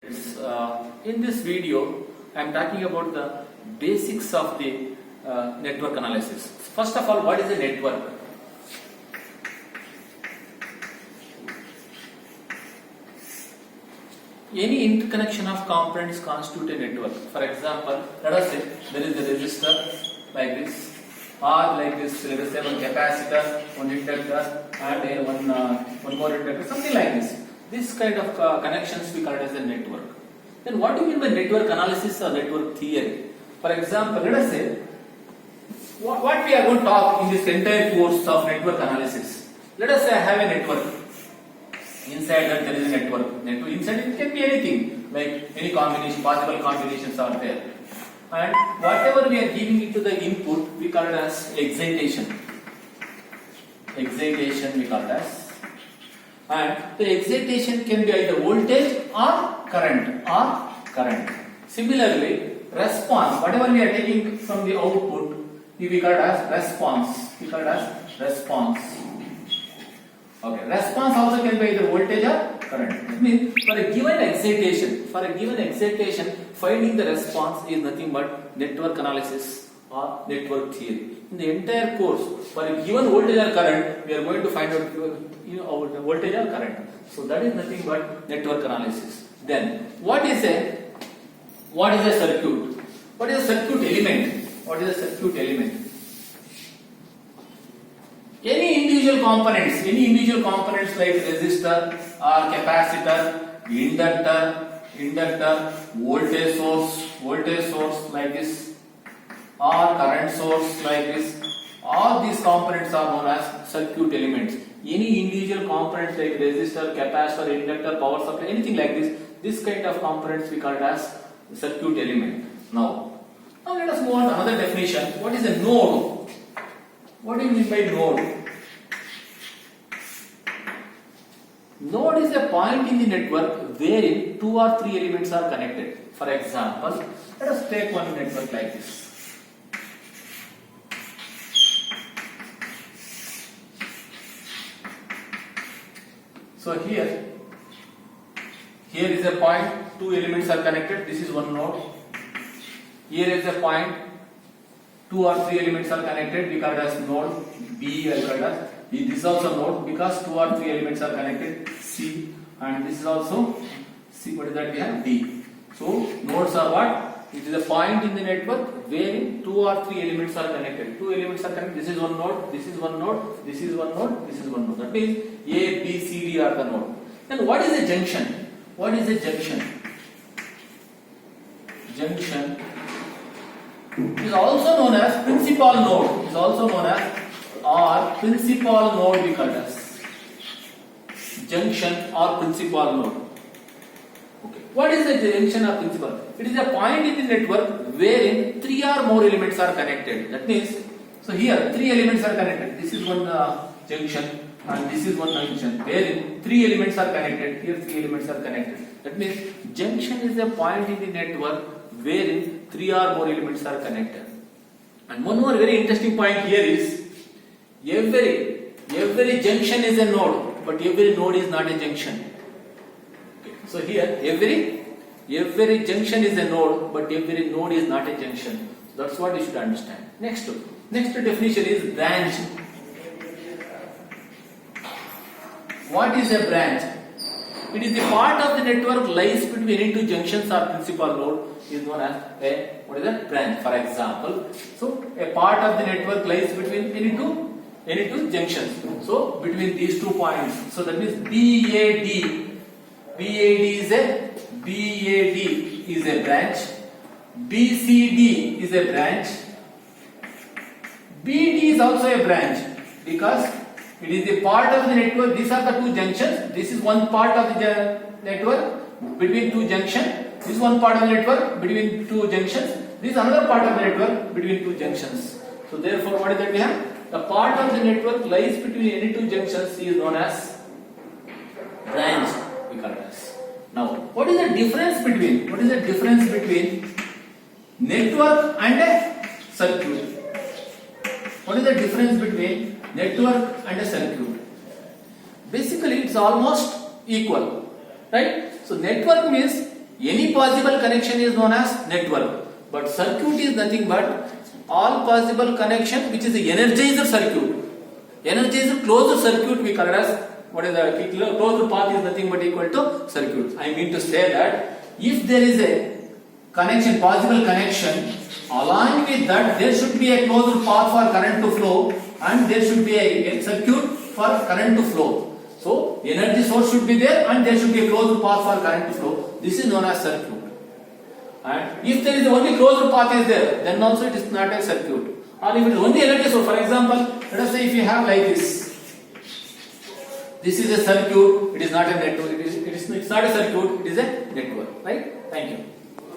In this video, I am talking about the basics of the network analysis. First of all, what is a network? Any interconnection of components constitute a network. For example, let us say there is a resistor like this, or like this. Let us say one capacitor, one inductor, and one more inductor, something like this. This kind of connections we call it as a network. Then what do you mean by network analysis or network theory? For example, let us say what we are going to talk in this entire course of network analysis. Let us say I have a network. Inside that there is a network. Inside it can be anything, like any combination, possible combinations are there. And whatever we are giving it to the input, we call it as excitation. Excitation we call it as. And the excitation can be either voltage or current. Similarly, response, whatever we are taking from the output, we call it as response. We call it as response. Okay, response also can be either voltage or current. It means for a given excitation, finding the response is nothing but network analysis or network theory. In the entire course, for a given voltage or current, we are going to find out voltage or current. So that is nothing but network analysis. Then what is a circuit? What is a circuit element? What is a circuit element? Any individual components like resistor or capacitor, inductor, voltage source like this, or current source like this, all these components are known as circuit elements. Any individual components like resistor, capacitor, inductor, power supply, anything like this kind of components we call it as circuit element. Now let us move on to another definition. What is a node? What do you mean by node? Node is a point in the network wherein 2 or 3 elements are connected. For example, let us take one network like this. So here is a point, 2 elements are connected. This is one node. Here is a point, 2 or 3 elements are connected. We call it as node B. I call it as. This is also node because 2 or 3 elements are connected. C, and this is also C. What is that? We have D. So nodes are what? It is a point in the network wherein 2 or 3 elements are connected. 2 elements are connected. This is one node. This is one node. This is one node. This is one node. That means A, B, C, D are the node. Then what is a junction? What is a junction? Junction is also known as principal node. Is also known as principal node we call it as. Junction or principal node. Okay. What is the junction or principal? It is a point in the network wherein 3 or more elements are connected. That means, so here 3 elements are connected. This is one junction and this is one junction wherein 3 elements are connected. Here 3 elements are connected. That means junction is a point in the network wherein 3 or more elements are connected. And one more very interesting point here is every junction is a node. But every node is not a junction. Okay. So here every junction is a node, but every node is not a junction. That's what you should understand. Next definition is branch. What is a branch? It is the part of the network lies between any two junctions or principal node is known as a branch. For example, so a part of the network lies between any two junctions. So between these 2 points. So that means BAD is a branch. BCD is a branch. BD is also a branch because it is the part of the network. These are the 2 junctions. This is one part of the network between 2 junctions. This is one part of the network between 2 junctions. This is another part of the network between 2 junctions. So therefore, what is that we have? The part of the network lies between any 2 junctions is known as branch. We call it as. Now, what is the difference between network and a circuit? What is the difference between network and a circuit? Basically, it's almost equal, right? So network means Any possible connection is known as network. But circuit is nothing but all possible connection which is the energized circuit. Energized closed circuit we call it as what is the closed path is nothing but equal to circuit. I mean to say that if there is a connection, possible connection, along with that there should be a closed path for current to flow and there should be a circuit for current to flow. So energy source should be there and there should be a closed path for current to flow. This is known as circuit. And if there is only closed path is there, then also it is not a circuit. Or if it is only energy source, for example, let us say if you have like this is a circuit, it is not a network, it's not a circuit, it is a network, right? Thank you.